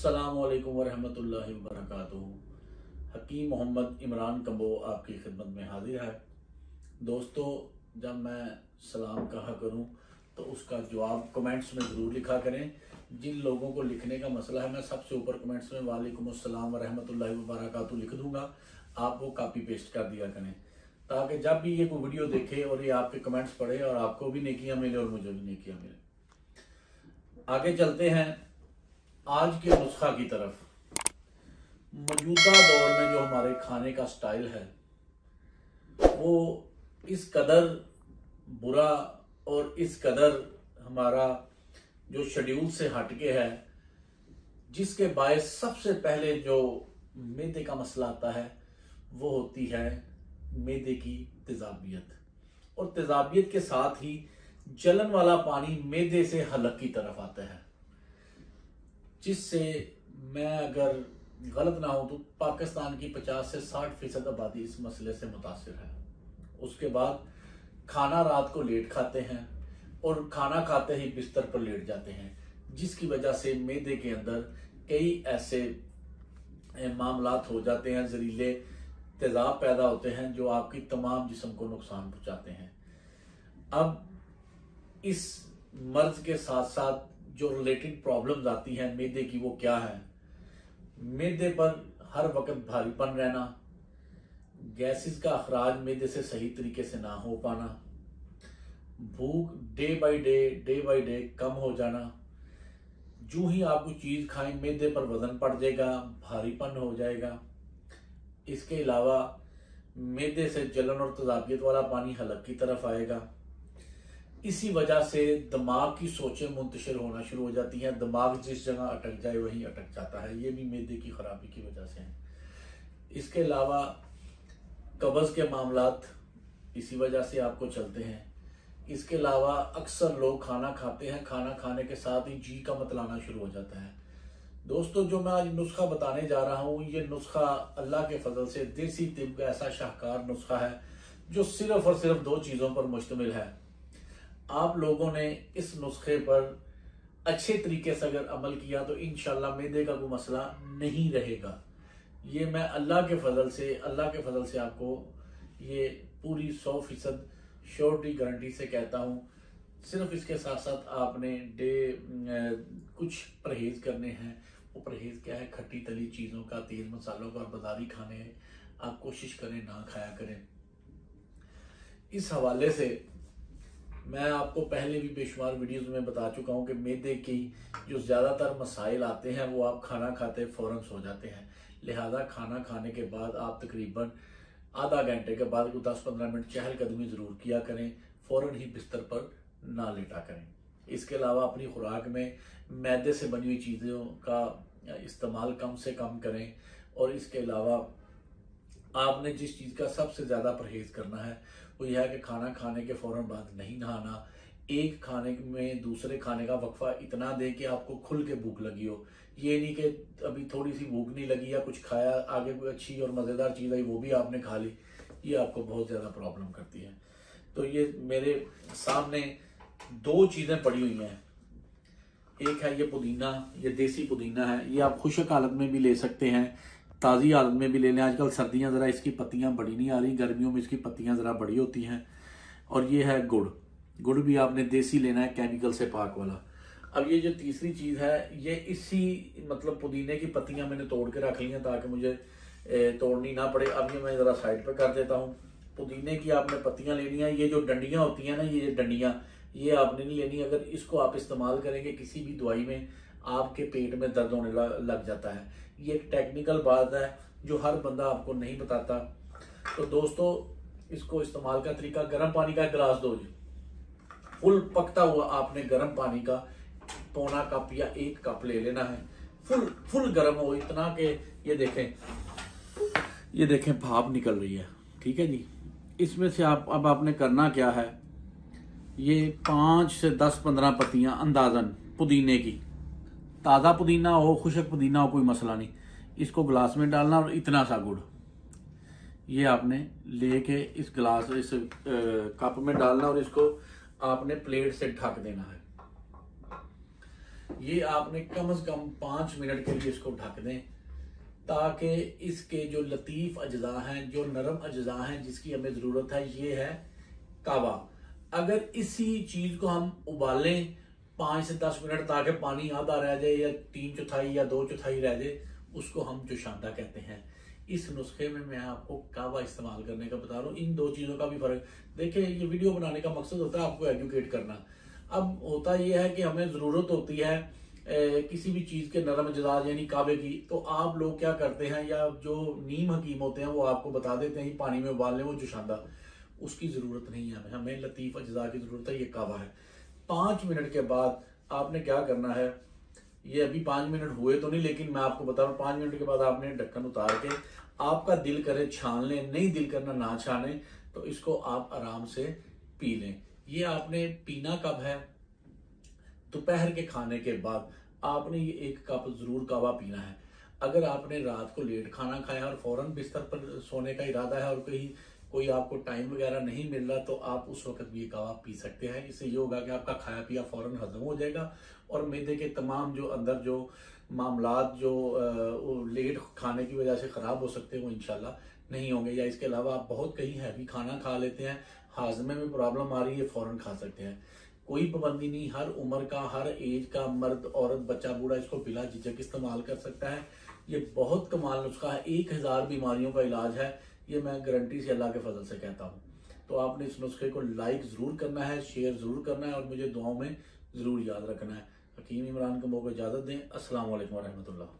अस्सलामुअलैकुम वरहमतुल्लाहि वबरकातुहू। हकीम मोहम्मद इमरान कम्बो आपकी खिदमत में हाजिर है। दोस्तों, जब मैं सलाम कहा करूं तो उसका जवाब कमेंट्स में ज़रूर लिखा करें। जिन लोगों को लिखने का मसला है, मैं सबसे ऊपर कमेंट्स में वालेकुम अस्सलाम वरहमतुल्लाहि वबरकातुहू लिख दूंगा, आप वो कॉपी पेस्ट कर दिया करें, ताकि जब भी ये कोई वीडियो देखे और ये आपके कमेंट्स पढ़े और आपको भी नेकियां मिले और मुझे भी नेकियां मिले। आगे चलते हैं आज के नुस्खा की तरफ। मौजूदा दौर में जो हमारे खाने का स्टाइल है वो इस कदर बुरा और इस कदर हमारा जो शेड्यूल से हटके है, जिसके बायस सबसे पहले जो मैदे का मसला आता है वो होती है मैदे की तेजाबियत, और तेजाबियत के साथ ही जलन वाला पानी मैदे से हलक की तरफ आता है, जिससे मैं अगर गलत ना हूं तो पाकिस्तान की 50 से 60% आबादी इस मसले से मुतासिर है। उसके बाद खाना रात को लेट खाते हैं और खाना खाते ही बिस्तर पर लेट जाते हैं, जिसकी वजह से मैदे के अंदर कई ऐसे मामलात हो जाते हैं, जहरीले तेजाब पैदा होते हैं जो आपकी तमाम जिस्म को नुकसान पहुंचाते हैं। अब इस मर्ज के साथ साथ जो रिलेटेड प्रॉब्लम्स आती हैं मैदे की, वो क्या है? मैदे पर हर वक्त भारीपन रहना, गैसेस का अखराज मैदे से सही तरीके से ना हो पाना, भूख डे बाय डे कम हो जाना, जो ही आप कोई चीज खाएं मैदे पर वजन पड़ जाएगा, भारीपन हो जाएगा। इसके अलावा मैदे से जलन और तेजाबियत वाला पानी हलक की तरफ आएगा। इसी वजह से दिमाग की सोचें मुंतशिर होना शुरू हो जाती हैं, दिमाग जिस जगह अटक जाए वहीं अटक जाता है। ये भी मैदे की खराबी की वजह से है। इसके अलावा कब्ज के मामलात इसी वजह से आपको चलते हैं। इसके अलावा अक्सर लोग खाना खाते हैं, खाना खाने के साथ ही जी का मतलाना शुरू हो जाता है। दोस्तों, जो मैं आज नुस्खा बताने जा रहा हूँ, ये नुस्खा अल्लाह के फजल से देसी तिब का ऐसा शाहकार नुस्खा है जो सिर्फ और सिर्फ 2 चीज़ों पर मुश्तमिल है। आप लोगों ने इस नुस्खे पर अच्छे तरीके से अगर अमल किया तो इंशाल्लाह मैदे का कोई मसला नहीं रहेगा। ये मैं अल्लाह के फजल से आपको ये पूरी 100% श्योरिटी गारंटी से कहता हूँ। सिर्फ इसके साथ साथ आपने कुछ परहेज करने हैं। वो परहेज क्या है? खट्टी तली चीज़ों का, तेज मसालों का और बाजारी खाने आप कोशिश करें ना खाया करें। इस हवाले से मैं आपको पहले भी बेशुमार वीडियोस में बता चुका हूं कि मैदे की जो ज़्यादातर मसाइल आते हैं वो आप खाना खाते फ़ौरन सो जाते हैं। लिहाजा खाना खाने के बाद आप तकरीबन आधा घंटे के बाद 10-15 मिनट चहलकदमी ज़रूर किया करें, फ़ौरन ही बिस्तर पर ना लेटा करें। इसके अलावा अपनी खुराक में मैदे से बनी हुई चीज़ों का इस्तेमाल कम से कम करें। और इसके अलावा आपने जिस चीज़ का सबसे ज़्यादा परहेज करना है वो यह है कि खाना खाने के फ़ौरन बाद नहीं नहाना। एक खाने में दूसरे खाने का वक्फा इतना दे कि आपको खुल के भूख लगी हो। ये नहीं कि अभी थोड़ी सी भूख नहीं लगी या कुछ खाया, आगे कोई अच्छी और मज़ेदार चीज़ आई वो भी आपने खा ली, ये आपको बहुत ज़्यादा प्रॉब्लम करती है। तो ये मेरे सामने 2 चीज़ें पड़ी हुई हैं। एक है ये पुदीना, ये देसी पुदीना है। ये आप खुशक हालत में भी ले सकते हैं, ताज़ी हालत में भी ले लें। आजकल सर्दियां ज़रा इसकी पत्तियां बड़ी नहीं आ रही, गर्मियों में इसकी पत्तियां ज़रा बड़ी होती हैं। और ये है गुड़ भी आपने देसी लेना है, केमिकल से पाक वाला। अब ये जो तीसरी चीज़ है, ये इसी मतलब पुदीने की पत्तियां मैंने तोड़ के रख ली हैं ताकि मुझे तोड़नी ना पड़े। अब ये मैं ज़रा साइड पर कर देता हूँ। पुदीने की आपने पत्तियाँ लेनी है। ये जो डंडियाँ होती हैं ना, ये डंडियाँ ये आपने नहीं लेनी। अगर इसको आप इस्तेमाल करेंगे किसी भी दवाई में, आपके पेट में दर्द होने लग जाता है। ये एक टेक्निकल बात है जो हर बंदा आपको नहीं बताता। तो दोस्तों, इसको इस्तेमाल का तरीका, गर्म पानी का 1 गिलास दो जी, फुल पकता हुआ आपने गर्म पानी का पौना कप या 1 कप ले लेना है। फुल गर्म हो, इतना कि ये देखें भाप निकल रही है। ठीक है जी। इसमें से अब आपने करना क्या है, ये 5 से 10-15 पत्तियां अंदाजन पुदीने की, ताज़ा पुदीना हो, खुशक पुदीना हो, कोई मसला नहीं। इसको गिलास में डालना और इतना सा गुड़ ये आपने लेके इस कप में डालना और इसको आपने प्लेट से ढक देना है। ये आपने कम से कम 5 मिनट के लिए इसको ढक दें, ताकि इसके जो लतीफ़ अज्जा हैं, जो नरम अज्जा हैं जिसकी हमें ज़रूरत है, ये है कावा। अगर इसी चीज़ को हम उबालें 5 से 10 मिनट, ताकि पानी आधा रह जाए या 3/4 या 2/4 रह जाए, उसको हम जोशांदा कहते हैं। इस नुस्खे में मैं आपको कावा इस्तेमाल करने का बता रहा हूँ। इन दो चीज़ों का भी फ़र्क देखिए। ये वीडियो बनाने का मकसद होता है आपको एजुकेट करना। अब होता यह है कि हमें ज़रूरत होती है किसी भी चीज़ के नरम अजजाज यानी कावे की, तो आप लोग क्या करते हैं, या जो नीम हकीम होते हैं वो आपको बता देते हैं पानी में उबाल लें वो जोशांदा। उसकी ज़रूरत नहीं है, हमें लतीफ़ अज्जा की ज़रूरत है, ये कावा है। 5 मिनट के बाद आपने क्या करना है, ये अभी 5 मिनट हुए तो नहीं, लेकिन मैं आपको बता रहा हूँ 5 मिनट के बाद आपने ढक्कन उतार के, आपका दिल करे छान लें, नहीं दिल करना ना छाने, तो इसको आप आराम से पी लें। ये आपने पीना कब है, दोपहर के खाने के बाद आपने ये 1 कप जरूर कावा पीना है। अगर आपने रात को लेट खाना खाया और फौरन बिस्तर पर सोने का इरादा है और कोई आपको टाइम वगैरह नहीं मिल रहा, तो आप उस वक्त भी ये कावा पी सकते हैं। इससे ये होगा कि आपका खाया पिया फौरन हजम हो जाएगा और मैदे के तमाम जो अंदर जो मामलात जो लेट खाने की वजह से ख़राब हो सकते हैं वो इंशाल्लाह नहीं होंगे। या इसके अलावा आप बहुत कहीं हैवी खाना खा लेते हैं, हाजमे में प्रॉब्लम आ रही है, फ़ौरन खा सकते हैं। कोई पाबंदी नहीं, हर उम्र का, हर एज का मर्द औरत बच्चा बूढ़ा इसको बिला झिझक इस्तेमाल कर सकता है। ये बहुत कमाल नुस्खा है, 1000 बीमारियों का इलाज है, ये मैं गारंटी से अल्लाह के फजल से कहता हूँ। तो आपने इस नुस्खे को लाइक ज़रूर करना है, शेयर ज़रूर करना है और मुझे दुआओं में ज़रूर याद रखना है। हकीम इमरान कम्बो को इजाज़त दें। अस्सलाम वालेकुम रहमतुल्लाह।